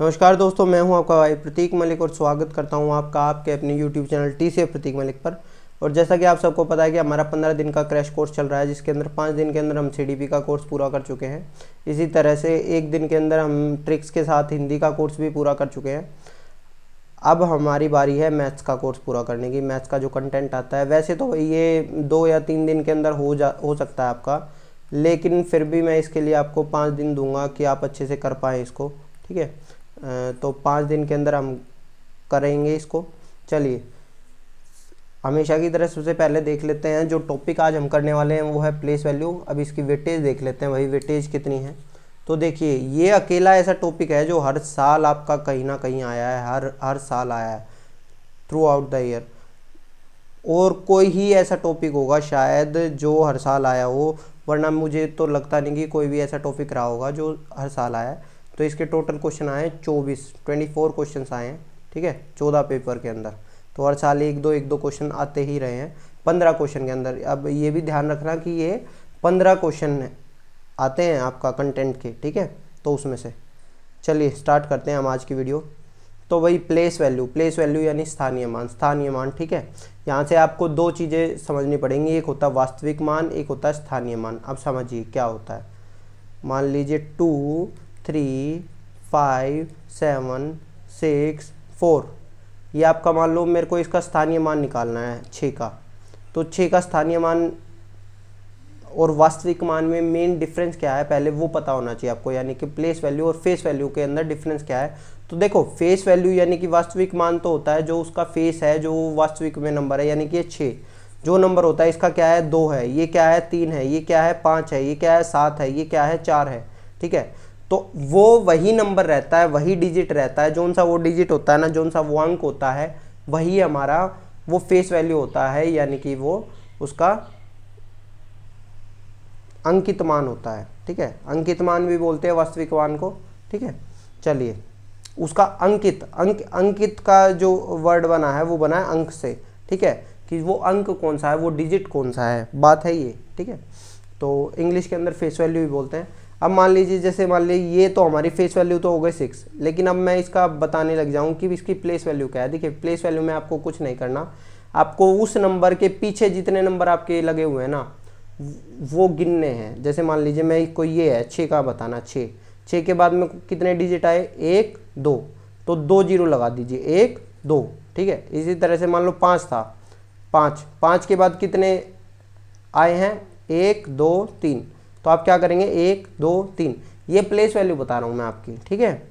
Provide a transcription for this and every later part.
नमस्कार दोस्तों, मैं हूं आपका भाई प्रतीक मलिक और स्वागत करता हूं आपका आपके अपने यूट्यूब चैनल TCF प्रतीक मलिक पर। और जैसा कि आप सबको पता है कि हमारा 15 दिन का क्रैश कोर्स चल रहा है, जिसके अंदर 5 दिन के अंदर हम CDP का कोर्स पूरा कर चुके हैं। इसी तरह से एक दिन के अंदर हम ट्रिक्स के साथ हिंदी का कोर्स भी पूरा कर चुके हैं। अब हमारी बारी है मैथ्स का कोर्स पूरा करने की। मैथ्स का जो कंटेंट आता है, वैसे तो ये 2 या 3 दिन के अंदर हो सकता है आपका, लेकिन फिर भी मैं इसके लिए आपको 5 दिन दूंगा कि आप अच्छे से कर पाएँ इसको। ठीक है, तो 5 दिन के अंदर हम करेंगे इसको। चलिए, हमेशा की तरह सबसे पहले देख लेते हैं जो टॉपिक आज हम करने वाले हैं वो है प्लेस वैल्यू। अब इसकी वेटेज देख लेते हैं, वही वेटेज कितनी है। तो देखिए, ये अकेला ऐसा टॉपिक है जो हर साल आपका कहीं ना कहीं आया है, हर साल आया है थ्रू आउट द ईयर। और कोई ही ऐसा टॉपिक होगा शायद जो हर साल आया हो, वरना मुझे तो लगता नहीं कि कोई भी ऐसा टॉपिक रहा होगा जो हर साल आया है। तो इसके टोटल क्वेश्चन आए 24 क्वेश्चन आए हैं। ठीक है, 14 पेपर के अंदर। तो हर साल एक दो क्वेश्चन आते ही रहे हैं 15 क्वेश्चन के अंदर। अब ये भी ध्यान रखना कि ये 15 क्वेश्चन आते हैं आपका कंटेंट के। ठीक है, तो उसमें से चलिए स्टार्ट करते हैं हम आज की वीडियो। तो वही प्लेस वैल्यू यानी स्थानीय मान। ठीक है, यहाँ से आपको 2 चीज़ें समझनी पड़ेंगी, एक होता है वास्तविक मान, एक होता है स्थानीय मान। अब समझिए क्या होता है। मान लीजिए 2, 3, 5, 7, 6, 4, ये आपका मान लो मेरे को इसका स्थानीय मान निकालना है 6 का। तो 6 का स्थानीय मान और वास्तविक मान में मेन डिफरेंस क्या है, पहले वो पता होना चाहिए आपको। यानी कि प्लेस वैल्यू और फेस वैल्यू के अंदर डिफरेंस क्या है। तो देखो, फेस वैल्यू यानी कि वास्तविक मान तो होता है जो उसका फेस है, जो वास्तविक में नंबर है, यानी कि ये 6 जो नंबर होता है, इसका क्या है 2 है, ये क्या है 3 है, ये क्या है 5 है, ये क्या है 7 है, ये क्या है 4 है। ठीक है, तो वो वही नंबर रहता है, वही डिजिट रहता है, जोन सा वो डिजिट होता है ना, जोन सा वो अंक होता है, वही हमारा वो फेस वैल्यू होता है, यानी कि वो उसका अंकित मान होता है। ठीक है, अंकित मान भी बोलते हैं वास्तविक मान को। ठीक है, चलिए, उसका अंकित का जो वर्ड बना है वो बना है अंक से। ठीक है, कि वो अंक कौन सा है, वो डिजिट कौन सा है, बात है ये। ठीक है, तो इंग्लिश के अंदर फेस वैल्यू भी बोलते हैं। अब मान लीजिए, जैसे मान लीजिए ये तो हमारी फेस वैल्यू तो हो गई 6, लेकिन अब मैं इसका बताने लग जाऊँ कि इसकी प्लेस वैल्यू क्या है। देखिए, प्लेस वैल्यू में आपको कुछ नहीं करना, आपको उस नंबर के पीछे जितने नंबर आपके लगे हुए हैं ना, वो गिनने हैं। जैसे मान लीजिए मैं कोई ये है 6 का बताना, 6 के बाद में कितने डिजिट आए, 1, 2, तो 2 जीरो लगा दीजिए, 1, 2। ठीक है, इसी तरह से मान लो 5 था, 5 के बाद कितने आए हैं, 1, 2, 3, तो आप क्या करेंगे 1, 2, 3। ये प्लेस वैल्यू बता रहा हूँ मैं आपकी। ठीक है,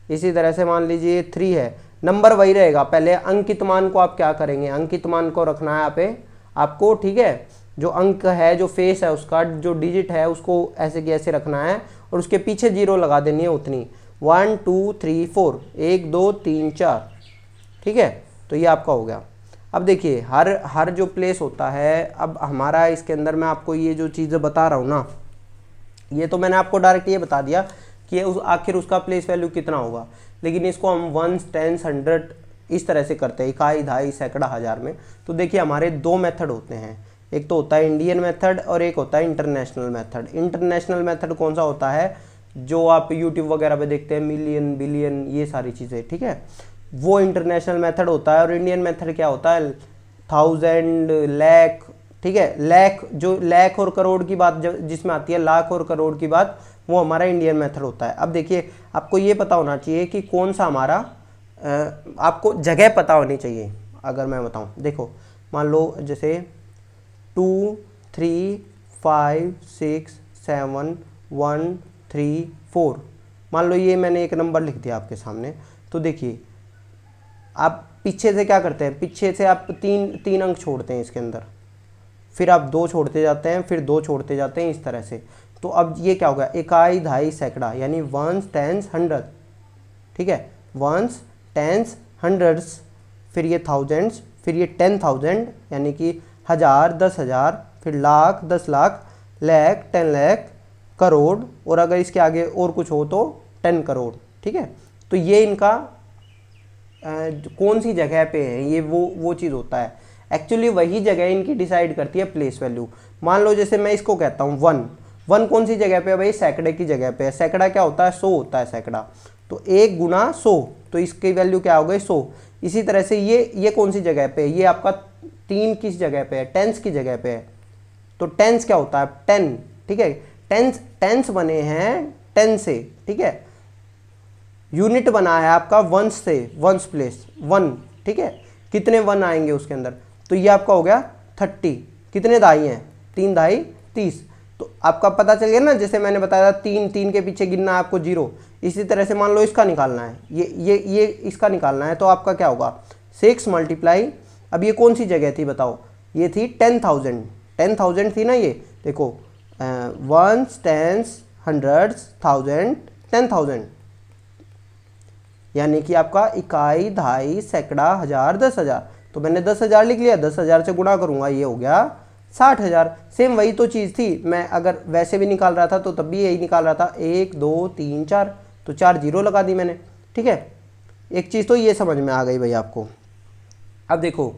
इसी तरह से मान लीजिए 3 है, नंबर वही रहेगा, पहले अंकित मान को आप क्या करेंगे, अंकित मान को रखना है यहाँ पे आपको। ठीक है, जो अंक है, जो फेस है उसका, जो डिजिट है उसको ऐसे की ऐसे रखना है और उसके पीछे जीरो लगा देनी है उतनी। 1, 2, 3, 4, 1, 2, 3, 4। ठीक है, तो ये आपका हो गया। अब देखिए, हर जो प्लेस होता है, अब हमारा इसके अंदर मैं आपको ये जो चीज़ें बता रहा हूँ ना, ये तो मैंने आपको डायरेक्ट ये बता दिया कि आखिर उसका प्लेस वैल्यू कितना होगा, लेकिन इसको हम 1, 10, 100 इस तरह से करते हैं, इकाई, दहाई, सैकड़ा, हज़ार में। तो देखिए, हमारे 2 मेथड होते हैं, एक तो होता है इंडियन मेथड और एक होता है इंटरनेशनल मेथड। इंटरनेशनल मेथड कौन सा होता है, जो आप यूट्यूब वगैरह पे देखते हैं, मिलियन, बिलियन, ये सारी चीज़ें। ठीक है, वो इंटरनेशनल मेथड होता है। और इंडियन मेथड क्या होता है, 1000, लाख। ठीक है, लाख और करोड़ की बात जिसमें आती है, लाख और करोड़ की बात, वो हमारा इंडियन मेथड होता है। अब देखिए, आपको ये पता होना चाहिए कि कौन सा हमारा, आपको जगह पता होनी चाहिए। अगर मैं बताऊं, देखो, मान लो जैसे 2, 3, 5, 6, 7, 1, 3, 4, मान लो ये मैंने एक नंबर लिख दिया आपके सामने। तो देखिए, आप पीछे से क्या करते हैं, पीछे से आप तीन अंक छोड़ते हैं इसके अंदर, फिर आप 2 छोड़ते जाते हैं, फिर 2 छोड़ते जाते हैं, इस तरह से। तो अब ये क्या होगा, इकाई, दहाई, सैकड़ा, यानी 1s, 10s, 100। ठीक है, 1s, 10s, 100s, फिर ये 1000s, फिर ये 10,000 यानी कि 1000, 10,000, फिर लाख, 10 लाख, लाख, 10 लाख, करोड़, और अगर इसके आगे और कुछ हो तो 10 करोड़। ठीक है, तो ये इनका कौन सी जगह पे है, ये वो चीज़ होता है। एक्चुअली वही जगह इनकी डिसाइड करती है प्लेस वैल्यू। मान लो जैसे मैं इसको कहता हूँ 1 कौन सी जगह पे है भाई, सैकड़े की जगह पे है। सैकड़ा क्या होता है, 100 होता है सैकड़ा। तो 1 गुना 100, तो इसकी वैल्यू क्या हो गई 100। इसी तरह से ये कौन सी जगह पे है, ये आपका 3 किस जगह पे है, टेंस की जगह पे है। तो टेंस क्या होता है 10, ठीक है। टेंस बने हैं 10 से, ठीक है। यूनिट बना है आपका वंस से, वंस प्लेस 1, ठीक है। कितने 1 आएंगे उसके अंदर, तो ये आपका हो गया 30। कितने दहाई हैं, 3 दहाई 30। तो आपका पता चल गया ना, जैसे मैंने बताया था 3 के पीछे गिनना है आपको 0। इसी तरह से मान लो इसका निकालना है, ये इसका निकालना है, तो आपका क्या होगा 6 मल्टीप्लाई, अब ये कौन सी जगह थी बताओ, ये थी 10,000 थी ना ये, देखो वंस, टेंस, हंड्रेड्स, थाउजेंड, 10,000, यानी कि आपका इकाई, दहाई, सैकड़ा, हजार, 10,000। तो मैंने 10,000 लिख लिया, 10,000 से गुणा करूंगा, ये हो गया 60,000। सेम वही तो चीज़ थी, मैं अगर वैसे भी निकाल रहा था तो तब भी यही निकाल रहा था, 1 2 3 4, तो 4 जीरो लगा दी मैंने, ठीक है। एक चीज़ तो ये समझ में आ गई भाई आपको। अब देखो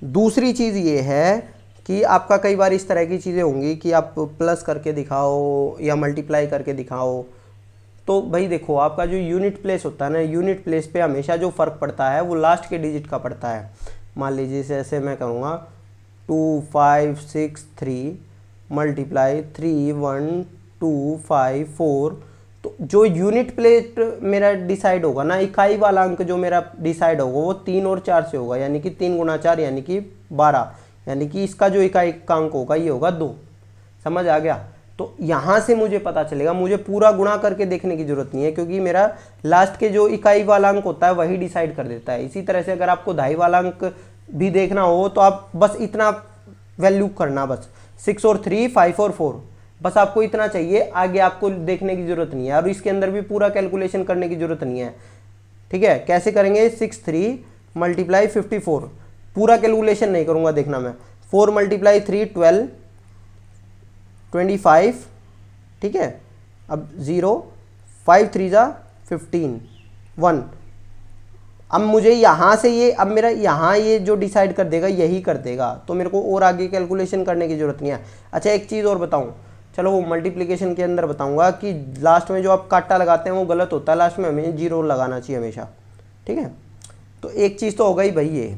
दूसरी चीज़ ये है कि आपका कई बार इस तरह की चीज़ें होंगी कि आप प्लस करके दिखाओ या मल्टीप्लाई करके दिखाओ। तो भाई देखो आपका जो यूनिट प्लेस होता है ना, यूनिट प्लेस पे हमेशा जो फ़र्क पड़ता है वो लास्ट के डिजिट का पड़ता है। मान लीजिए जैसे मैं करूँगा 2 5 6 3 मल्टीप्लाई 3 1 2 5 4, तो जो यूनिट प्लेस मेरा डिसाइड होगा ना, इकाई वाला अंक जो मेरा डिसाइड होगा वो 3 और 4 से होगा, यानी कि 3 गुना 4 यानी कि 12, यानी कि इसका जो इकाई का अंक होगा ये होगा 2। समझ आ गया। तो यहाँ से मुझे पता चलेगा, मुझे पूरा गुणा करके देखने की जरूरत नहीं है, क्योंकि मेरा लास्ट के जो इकाई वाला अंक होता है वही डिसाइड कर देता है। इसी तरह से अगर आपको दहाई वाला अंक भी देखना हो तो आप बस इतना वैल्यू करना, बस 6 और 3 5 और 4, बस आपको इतना चाहिए, आगे आपको देखने की जरूरत नहीं है, और इसके अंदर भी पूरा कैलकुलेशन करने की जरूरत नहीं है, ठीक है। कैसे करेंगे, 6 3 मल्टीप्लाई 54, पूरा कैलकुलेशन नहीं करूँगा, देखना मैं 4 मल्टीप्लाई 3 12 25, ठीक है। अब 0 5 3 जा 15 1। अब मुझे यहाँ से ये, अब मेरा यहाँ ये जो डिसाइड कर देगा यही कर देगा, तो मेरे को और आगे कैलकुलेशन करने की ज़रूरत नहीं है। अच्छा एक चीज़ और बताऊँ, चलो वो मल्टीप्लिकेशन के अंदर बताऊँगा कि लास्ट में जो आप काटा लगाते हैं वो गलत होता है, लास्ट में हमें 0 लगाना चाहिए हमेशा, ठीक है। तो एक चीज़ तो हो गई भाई ये।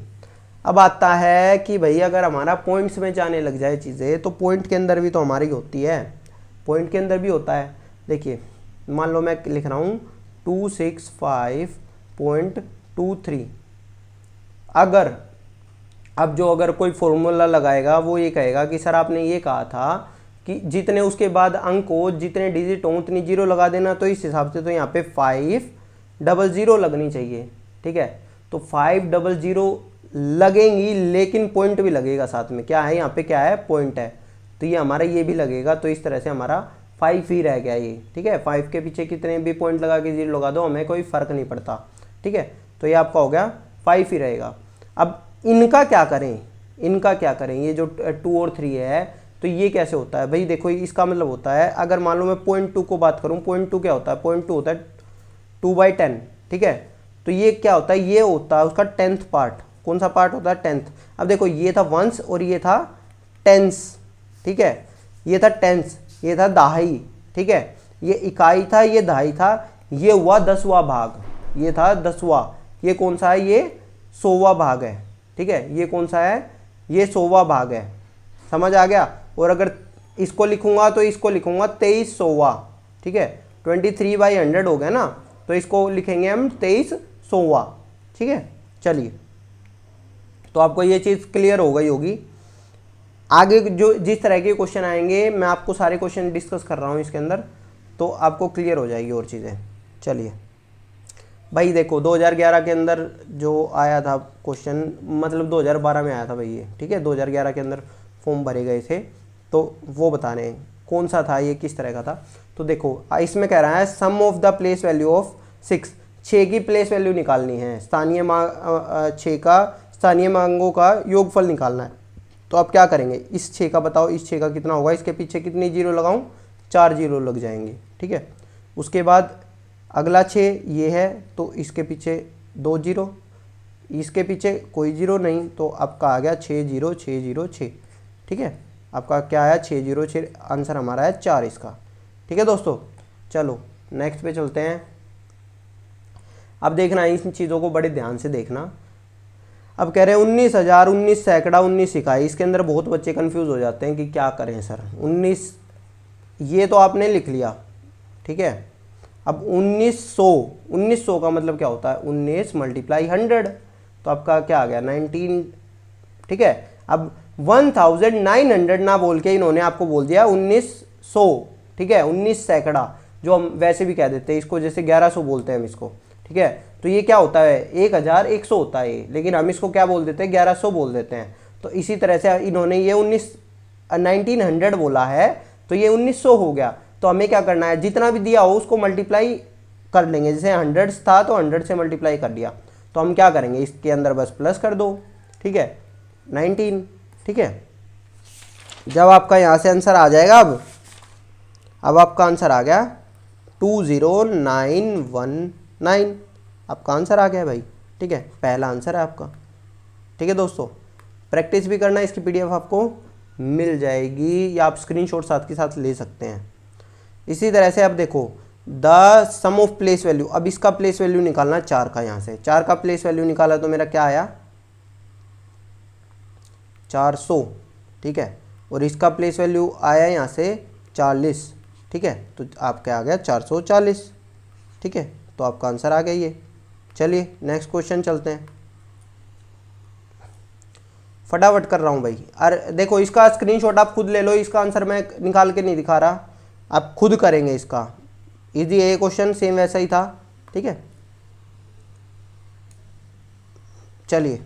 अब आता है कि भाई अगर हमारा पॉइंट्स में जाने लग जाए चीज़ें, तो पॉइंट के अंदर भी तो हमारी होती है, पॉइंट के अंदर भी होता है। देखिए मान लो मैं लिख रहा हूँ 265.23, अगर अब जो अगर कोई फॉर्मूला लगाएगा वो ये कहेगा कि सर आपने ये कहा था कि जितने उसके बाद अंक हो, जितने डिजिट हो उतनी 0 लगा देना, तो इस हिसाब से तो यहाँ पे 500 लगनी चाहिए, ठीक है। तो 500 लगेंगी, लेकिन पॉइंट भी लगेगा साथ में, क्या है यहाँ पे, क्या है, पॉइंट है, तो ये हमारा ये भी लगेगा। तो इस तरह से हमारा 5 ही रह गया ये, ठीक है। 5 के पीछे कितने भी पॉइंट लगा के 0 लगा दो, हमें कोई फ़र्क नहीं पड़ता, ठीक है। तो ये आपका हो गया 5 ही रहेगा। अब इनका क्या करें, इनका क्या करें, ये जो 2 और 3 है, तो ये कैसे होता है भाई, देखो इसका मतलब होता है, अगर मान लो मैं 0.2 को बात करूँ, 0.2 क्या होता है, 0.2 होता है 2/10, ठीक है। तो ये क्या होता है, ये होता है उसका 10th पार्ट। कौन सा पार्ट होता है, 10th। अब देखो ये था वंस और ये था टेंस, ठीक है, ये था टेंस, ये था दहाई, ठीक है, ये इकाई था, ये दहाई था, ये हुआ 10वां भाग, ये था 10वां, ये कौन सा है, ये 100वां भाग है, ठीक है। ये कौन सा है, ये 100वां भाग है, समझ आ गया। और अगर इसको लिखूंगा तो इसको लिखूंगा 2300वां, ठीक है, 23/100 हो गया ना, तो इसको लिखेंगे हम 2300वां, ठीक है। चलिए, तो आपको ये चीज़ क्लियर हो गई होगी। आगे जो जिस तरह के क्वेश्चन आएंगे, मैं आपको सारे क्वेश्चन डिस्कस कर रहा हूँ इसके अंदर, तो आपको क्लियर हो जाएगी और चीज़ें। चलिए भाई देखो 2011 के अंदर जो आया था क्वेश्चन, मतलब 2012 में आया था भाई ये, ठीक है, 2011 के अंदर फॉर्म भरे गए थे, तो वो बता रहे हैं कौन सा था ये, किस तरह का था। तो देखो इसमें कह रहा है sum of the place value of 6 की प्लेस वैल्यू निकालनी है, स्थानीय 6 का स्थानीय मांगों का योगफल निकालना है। तो आप क्या करेंगे, इस 6 का बताओ, इस 6 का कितना होगा, इसके पीछे कितनी 0 लगाऊं, 4 0 लग जाएंगे, ठीक है। उसके बाद अगला 6 ये है, तो इसके पीछे 2 0, इसके पीछे कोई 0 नहीं, तो आपका आ गया 6 0 6 0 6, ठीक है। आपका क्या आया 6 0 6, आंसर हमारा है 4 इसका, ठीक है दोस्तों। चलो नेक्स्ट पे चलते हैं। अब देखना इन चीज़ों को बड़े ध्यान से देखना। अब कह रहे हैं 19,000, 19 सैकड़ा, 19 इकाई। इसके अंदर बहुत बच्चे कंफ्यूज हो जाते हैं कि क्या करें सर। 19 ये तो आपने लिख लिया, ठीक है। अब 1900 का मतलब क्या होता है, 19 मल्टीप्लाई 100, तो आपका क्या आ गया 19, ठीक है। अब 1900 ना बोल के इन्होंने आपको बोल दिया 1900, ठीक है। 19 सैकड़ा जो हम वैसे भी कह देते हैं इसको, जैसे 1100 बोलते हैं हम इसको, ठीक है। तो ये क्या होता है 1100 होता है, लेकिन हम इसको क्या बोल देते हैं 1100 बोल देते हैं। तो इसी तरह से इन्होंने ये 1900 बोला है, तो ये 1900 हो गया। तो हमें क्या करना है, जितना भी दिया हो उसको मल्टीप्लाई कर लेंगे। जैसे 100 था तो 100 से मल्टीप्लाई कर दिया, तो हम क्या करेंगे इसके अंदर बस प्लस कर दो, ठीक है 19, ठीक है। जब आपका यहाँ से आंसर आ जाएगा, अब आपका आंसर आ गया 20919, आपका आंसर आ गया भाई, ठीक है। पहला आंसर है आपका, ठीक है दोस्तों। प्रैक्टिस भी करना, इसकी पीडीएफ आपको मिल जाएगी या आप स्क्रीनशॉट साथ के साथ ले सकते हैं। इसी तरह से अब देखो the sum of place value, अब इसका प्लेस वैल्यू निकालना 4 का। यहाँ से 4 का प्लेस वैल्यू निकाला तो मेरा क्या आया 400, ठीक है। और इसका प्लेस वैल्यू आया यहाँ से 40, ठीक है। तो आपका आ गया 440, ठीक है। तो आपका आंसर आ गया ये। चलिए नेक्स्ट क्वेश्चन चलते हैं, फटाफट कर रहा हूँ भाई। अरे देखो इसका स्क्रीनशॉट आप खुद ले लो, इसका आंसर मैं निकाल के नहीं दिखा रहा, आप खुद करेंगे इसका। इजी ये क्वेश्चन सेम वैसा ही था, ठीक है। चलिए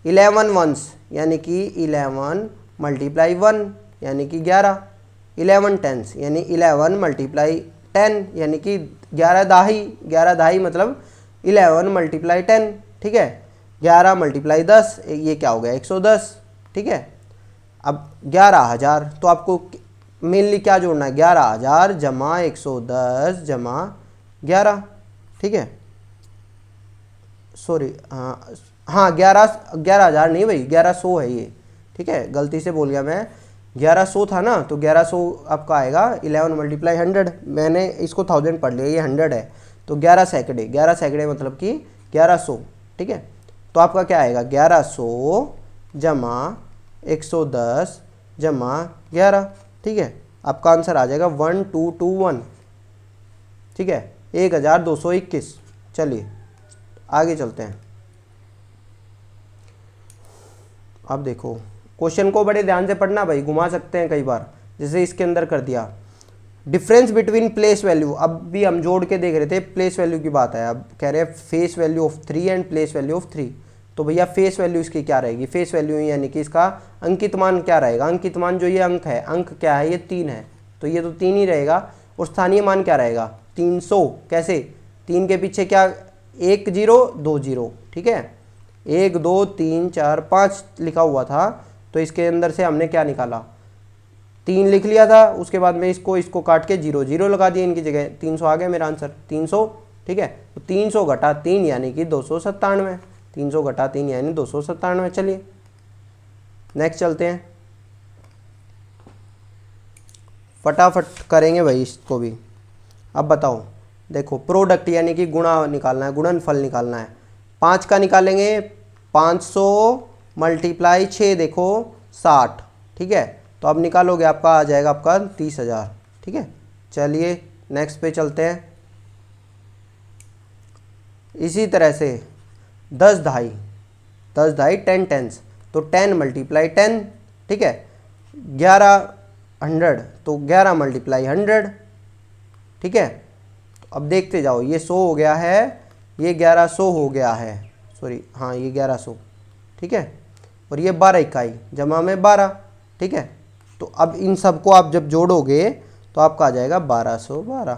11 वंस यानी कि 11 मल्टीप्लाई 1 यानी कि 11, 11 टेंस यानी 11 मल्टीप्लाई 10 यानी कि 11 दाही, 11 दाही मतलब 11 मल्टीप्लाई 10, ठीक है। 11 मल्टीप्लाई 10 ये क्या हो गया 110, ठीक है। अब 11,000, तो आपको मेनली क्या जोड़ना है 11,000 जमा 110 जमा 11, ठीक है। सॉरी हाँ 11,000 नहीं भाई 1100 है ये, ठीक है। गलती से बोल गया मैं, 1100 था ना, तो 1100 आपका आएगा 11 मल्टीप्लाई 100, मैंने इसको 1000 पढ़ लिया, ये 100 है। तो 11 सैकड़े, 11 सैकड़े मतलब कि 1100, ठीक है। तो आपका क्या आएगा 1100 जमा 110 जमा 11, ठीक है। आपका आंसर आ जाएगा 1221, ठीक है 1221। चलिए आगे चलते हैं। अब देखो क्वेश्चन को बड़े ध्यान से पढ़ना भाई, घुमा सकते हैं कई बार, जैसे इसके अंदर कर दिया डिफरेंस बिटवीन प्लेस वैल्यू। अब भी हम जोड़ के देख रहे थे, प्लेस वैल्यू की बात है। अब कह रहे हैं face value of 3 and place value of 3। तो भैया फेस वैल्यू इसकी क्या रहेगी, फेस वैल्यू यानी कि इसका अंकित मान क्या रहेगा। अंकित मान जो ये अंक है, अंक क्या है ये 3 है, तो ये तो 3 ही रहेगा। और स्थानीय मान क्या रहेगा 300, कैसे 3 के पीछे क्या 1 0 2 0, ठीक है। 1 2 3 4 5 लिखा हुआ था, तो इसके अंदर से हमने क्या निकाला 3 लिख लिया था। उसके बाद में इसको काट के 0 0 लगा दिया इनकी जगह, 300 आ गया मेरा आंसर 300, ठीक है। तो 300 घटा 3 यानी कि 297, 300 घटा 3 यानी 297। चलिए नेक्स्ट चलते हैं, फटाफट करेंगे भाई इसको भी। अब बताओ देखो प्रोडक्ट यानी कि गुणा निकालना है, गुणनफल निकालना है। 5 का निकालेंगे 500 मल्टीप्लाई 6 देखो 60, ठीक है। तो अब निकालोगे आपका आ जाएगा आपका 30,000, ठीक है। चलिए नेक्स्ट पे चलते हैं। इसी तरह से 10 दहाई 10 टेंस, तो 10 मल्टीप्लाई 10, ठीक है। 1100 तो 11 मल्टीप्लाई 100, ठीक है। तो अब देखते जाओ, ये 100 हो गया है, ये 1100 हो गया है, सॉरी हाँ ये 1100, ठीक है। और ये 12 इकाई जमा में 12, ठीक है। तो अब इन सबको आप जब जोड़ोगे तो आपका आ जाएगा 1212,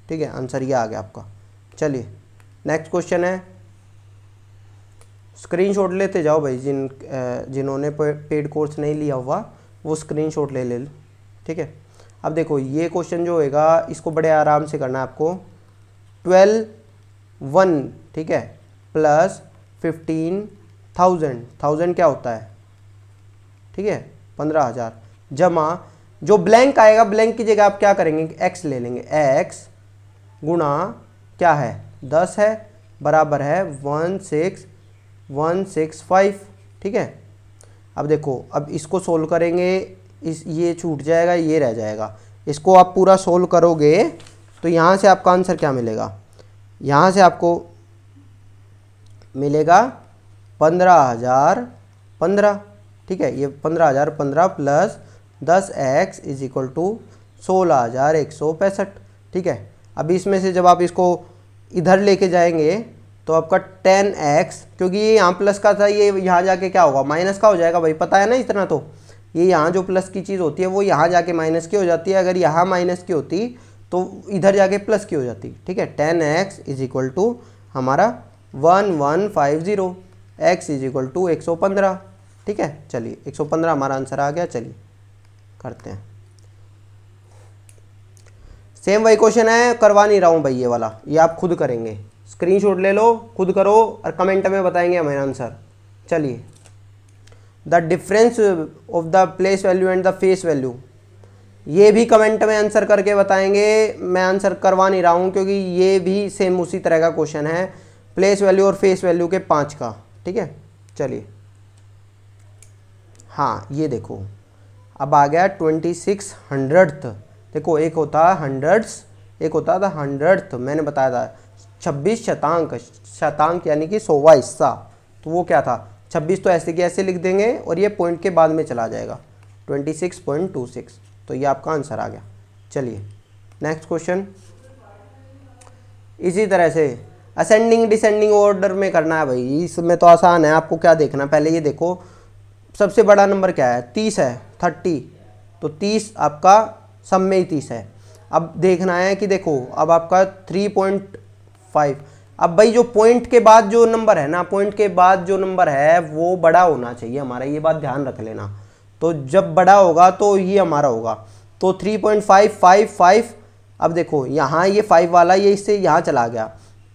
ठीक है। आंसर ये आ गया आपका। चलिए नेक्स्ट क्वेश्चन है, स्क्रीनशॉट लेते जाओ भाई, जिन्होंने पेड कोर्स नहीं लिया हुआ वो स्क्रीनशॉट ले, ठीक है। अब देखो ये क्वेश्चन जो होएगा इसको बड़े आराम से करना है आपको। 12,100, ठीक है, प्लस 15,000, 1000 क्या होता है, ठीक है 15,000, जमा जो ब्लैंक आएगा, ब्लैंक की जगह आप क्या करेंगे x ले लेंगे, x गुणा क्या है 10 है, बराबर है 16165। ठीक है, अब देखो, अब इसको सोल्व करेंगे, ये छूट जाएगा, ये रह जाएगा। इसको आप पूरा सोल्व करोगे तो यहाँ से आपका आंसर क्या मिलेगा, यहाँ से आपको मिलेगा 15,015। ठीक है, ये 15,015 plus 10x is equal to 16,165। ठीक है, अब इसमें से जब आप इसको इधर लेके जाएंगे तो आपका 10x, क्योंकि ये यहाँ प्लस का था, ये यहाँ जाके क्या होगा, माइनस का हो जाएगा भाई, पता है ना इतना। तो ये यहाँ जो प्लस की चीज़ होती है वो यहाँ जाके माइनस की हो जाती है, अगर यहाँ माइनस की होती तो इधर जाके प्लस की हो जाती। ठीक है, 10x इज इक्वल टू हमारा 1150, x इज इक्वल टू 115। ठीक है, चलिए 115 हमारा आंसर आ गया। चलिए करते हैं, सेम वही क्वेश्चन है, करवा नहीं रहा हूँ भाई ये वाला, ये आप खुद करेंगे, स्क्रीनशॉट ले लो, खुद करो और कमेंट में बताएंगे हमें आंसर। चलिए, the difference of the place value and the face value, ये भी कमेंट में आंसर करके बताएंगे। मैं आंसर करवा नहीं रहा हूँ क्योंकि ये भी सेम उसी तरह का क्वेश्चन है, प्लेस वैल्यू और फेस वैल्यू के 5 का। ठीक है, चलिए, हाँ ये देखो, अब आ गया 2600th। देखो, एक होता है हंड्रेड्स, एक होता था हंड्रेड्थ, मैंने बताया था 26 शतांक, शतांक यानी कि 100वां हिस्सा, तो वो क्या था 26, तो ऐसे के ऐसे लिख देंगे और ये पॉइंट के बाद में चला जाएगा 26.26, तो ये आपका आंसर आ गया। चलिए नेक्स्ट क्वेश्चन, इसी तरह से असेंडिंग डिसेंडिंग ऑर्डर में करना है भाई, इसमें तो आसान है। आपको क्या देखना, पहले ये देखो सबसे बड़ा नंबर क्या है, 30 है, 30, तो 30 आपका सब में ही 30 है। अब देखना है कि देखो, अब आपका 3.5, अब भाई जो पॉइंट के बाद जो नंबर है ना, पॉइंट के बाद जो नंबर है वो बड़ा होना चाहिए हमारा, ये बात ध्यान रख लेना। तो जब बड़ा होगा तो ये हमारा होगा, तो 3.555। अब देखो यहाँ ये 5 वाला, ये इससे यहाँ चला गया,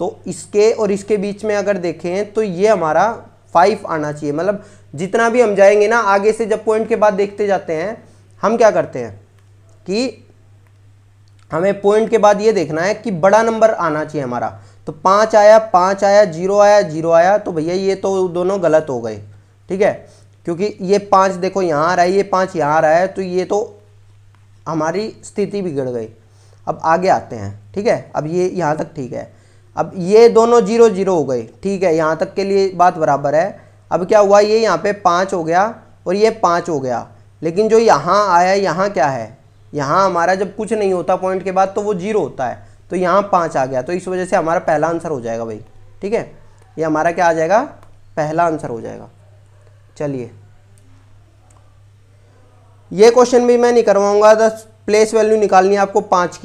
तो इसके और इसके बीच में अगर देखें तो ये हमारा 5 आना चाहिए। मतलब जितना भी हम जाएंगे ना आगे से, जब पॉइंट के बाद देखते जाते हैं, हम क्या करते हैं कि हमें पॉइंट के बाद ये देखना है कि बड़ा नंबर आना चाहिए हमारा। तो 5 आया, 5 आया, 0 आया, 0 आया, तो भैया ये तो दोनों गलत हो गए। ठीक है, क्योंकि ये 5 देखो यहाँ आ रहा है, ये 5 यहाँ आ रहा है, तो ये तो हमारी स्थिति बिगड़ गई। अब आगे आते हैं। ठीक है, अब ये यहाँ तक ठीक है, अब ये दोनों 0 0 हो गए। ठीक है, यहाँ तक के लिए बात बराबर है। अब क्या हुआ, ये यहाँ पे 5 हो गया और ये 5 हो गया, लेकिन जो यहाँ आया, यहाँ क्या है, यहाँ हमारा जब कुछ नहीं होता पॉइंट के बाद तो वो 0 होता है, तो यहाँ 5 आ गया, तो इस वजह से हमारा पहला आंसर हो जाएगा भाई। ठीक है, ये हमारा क्या आ जाएगा, पहला आंसर हो जाएगा। चलिए, ये क्वेश्चन भी मैं नहीं करवाऊंगा, द प्लेस वैल्यू निकालनी है आपको 5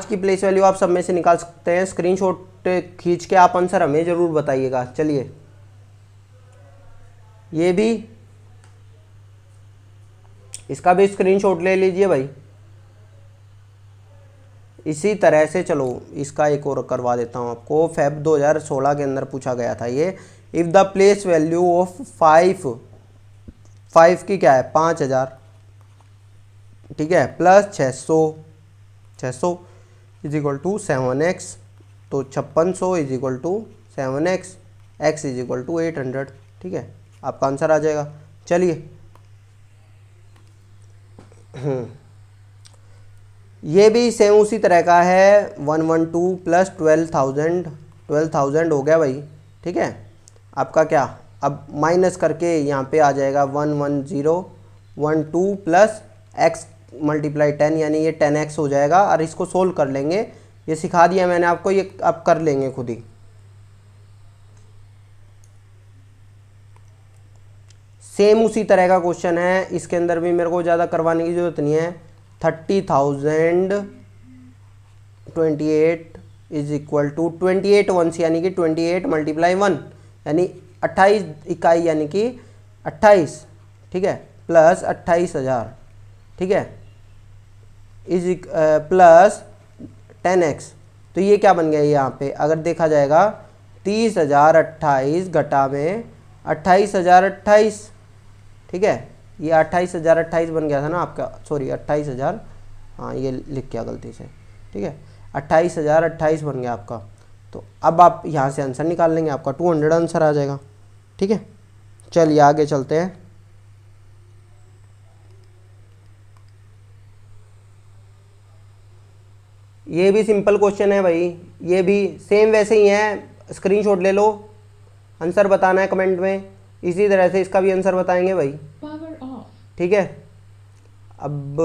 की प्लेस वैल्यू आप सब में से निकाल सकते हैं। स्क्रीनशॉट खींच के आप आंसर हमें ज़रूर बताइएगा। चलिए, ये भी, इसका भी स्क्रीनशॉट ले लीजिए भाई। इसी तरह से चलो, इसका एक और करवा देता हूँ आपको, फेब 2016 के अंदर पूछा गया था ये। If the place value of 5 की क्या है, 5000, ठीक है, plus 600 is equal to 7x, तो 5600 is equal to 7x, x is equal to 800। ठीक है, आपका आंसर आ जाएगा। चलिए, ये भी सेम उसी तरह का है, 112 प्लस 12,000 हो गया भाई। ठीक है, आपका क्या, अब माइनस करके यहाँ पे आ जाएगा 11012 प्लस x मल्टीप्लाई 10, यानी ये 10x हो जाएगा। और इसको सोल्व कर लेंगे, ये सिखा दिया मैंने आपको, ये आप कर लेंगे खुद ही। सेम उसी तरह का क्वेश्चन है, इसके अंदर भी मेरे को ज़्यादा करवाने की ज़रूरत नहीं है। 30,028 इज इक्वल टू 28 वंस, यानी कि 28 मल्टीप्लाई 1, यानी 28 इकाई, यानी कि 28। ठीक है, प्लस 28,000। ठीक है, इज प्लस 10x, तो ये क्या बन गया यहाँ पे, अगर देखा जाएगा 30,028 घटा में 28,028। ठीक है, ये 28,028 बन गया था ना आपका, सॉरी 28,000, हाँ ये लिख गया गलती से। ठीक है, 28,028 बन गया आपका। तो अब आप यहाँ से आंसर निकाल लेंगे, आपका 200 आंसर आ जाएगा। ठीक है, चलिए आगे चलते हैं। ये भी सिंपल क्वेश्चन है भाई, ये भी सेम वैसे ही है, स्क्रीनशॉट ले लो, आंसर बताना है कमेंट में। इसी तरह से इसका भी आंसर बताएंगे भाई। ठीक है, अब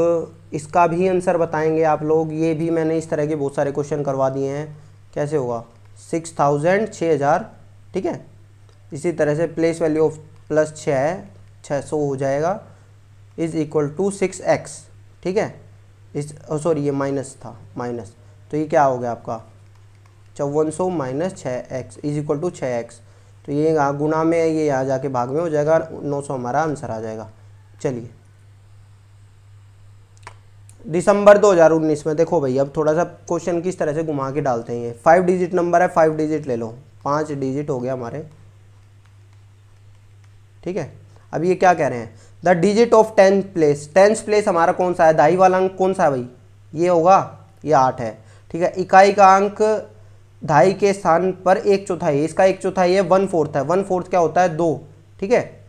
इसका भी आंसर बताएंगे आप लोग। ये भी मैंने इस तरह के बहुत सारे क्वेश्चन करवा दिए हैं। कैसे होगा, 6000 6000, ठीक है। इसी तरह से प्लेस वैल्यू ऑफ प्लस 6 है, 600 हो जाएगा, इज इक्वल टू 6x। ठीक है, इस सॉरी ये माइनस था, माइनस, तो ये क्या हो गया आपका 5400 minus 6x is equal to 6x। तो ये गुना में, ये यहाँ जाके भाग में हो जाएगा, 900 हमारा आंसर आ जाएगा। चलिए दिसंबर 2019 में देखो भाई, अब थोड़ा सा क्वेश्चन किस तरह से घुमा के डालते हैं। ये 5 डिजिट नंबर है, 5 डिजिट ले लो, 5 डिजिट हो गया हमारे। ठीक है, अब ये क्या कह रहे हैं, the digit of 10th place. 10th place हमारा कौन सा है, दहाई वाला अंक कौन सा है भाई, ये होगा, ये 8 है। ठीक है, इकाई का अंक दहाई के स्थान पर 1/4, इसका 1/4 है, 1/4 है। 1/4 क्या होता है, 2। ठीक है,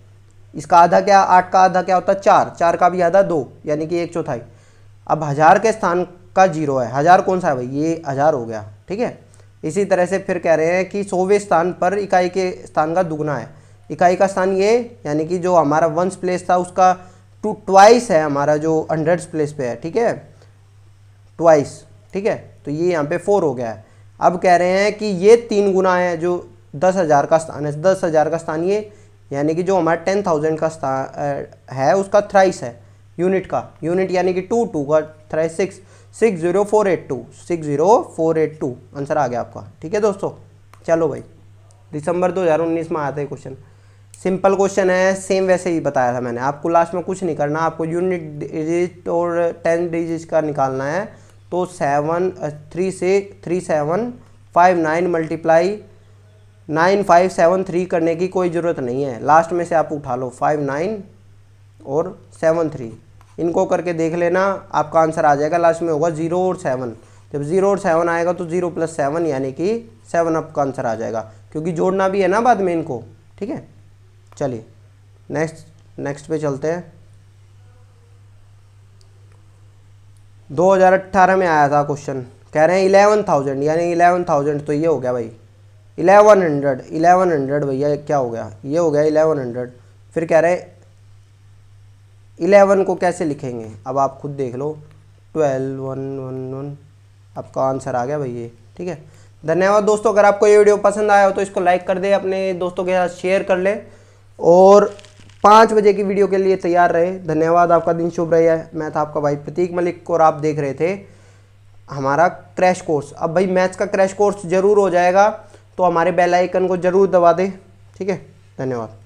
इसका आधा क्या, 8 का आधा क्या होता है 4, 4 का भी आधा 2, यानी कि 1/4। अब 1000 के स्थान का 0 है, 1000 कौन सा है भाई, ये 1000 हो गया। ठीक है, इसी तरह से फिर कह रहे हैं कि 100वें स्थान पर इकाई के स्थान का दुगना है। इकाई का स्थान ये, यानी कि जो हमारा 1st प्लेस था उसका ट्वाइस है हमारा जो 100th प्लेस पे है। ठीक है, ट्वाइस। ठीक है, तो ये यहाँ पे 4 हो गया है। अब कह रहे हैं कि ये 3 गुना है जो 10,000 का स्थान है, 10,000 का स्थान ये, यानी कि जो हमारा 10,000 का स्थान है उसका थ्राइस है, यूनिट का, यूनिट यानी कि 2 2 का थ्राइस 6, 60482, 60482 आंसर आ गया आपका। ठीक है दोस्तों, चलो भाई, दिसंबर 2019 में आया था क्वेश्चन, सिंपल क्वेश्चन है, सेम वैसे ही बताया था मैंने आपको। लास्ट में कुछ नहीं करना, आपको यूनिट डिजिट और 10 डिजिट का निकालना है। तो 3 से 3759 मल्टीप्लाई 9573 करने की कोई ज़रूरत नहीं है, लास्ट में से आप उठा लो 59 और 73, इनको करके देख लेना, आपका आंसर आ जाएगा। लास्ट में होगा 0 और 7, जब 0 और 7 आएगा तो 0 + 7 यानी कि 7 अप का आंसर आ जाएगा, क्योंकि जोड़ना भी है ना बाद में इनको। ठीक है, चलिए नेक्स्ट पे चलते हैं। 2018 में आया था क्वेश्चन, कह रहे हैं 11,000, यानी 11,000 तो ये हो गया भाई 1100 भैया, क्या हो गया, ये हो गया 1100। फिर कह रहे हैं 11 को कैसे लिखेंगे, अब आप खुद देख लो, 12,111 आपका आंसर आ गया भाई ये। ठीक है, धन्यवाद दोस्तों। अगर आपको ये वीडियो पसंद आया हो तो इसको लाइक कर दे, अपने दोस्तों के साथ शेयर कर ले, और 5 बजे की वीडियो के लिए तैयार रहे। धन्यवाद, आपका दिन शुभ रहे। मैं था आपका भाई प्रतीक मलिक और आप देख रहे थे हमारा क्रैश कोर्स। अब भाई मैथ्स का क्रैश कोर्स जरूर हो जाएगा, तो हमारे बेल आइकन को जरूर दबा दे। ठीक है, धन्यवाद।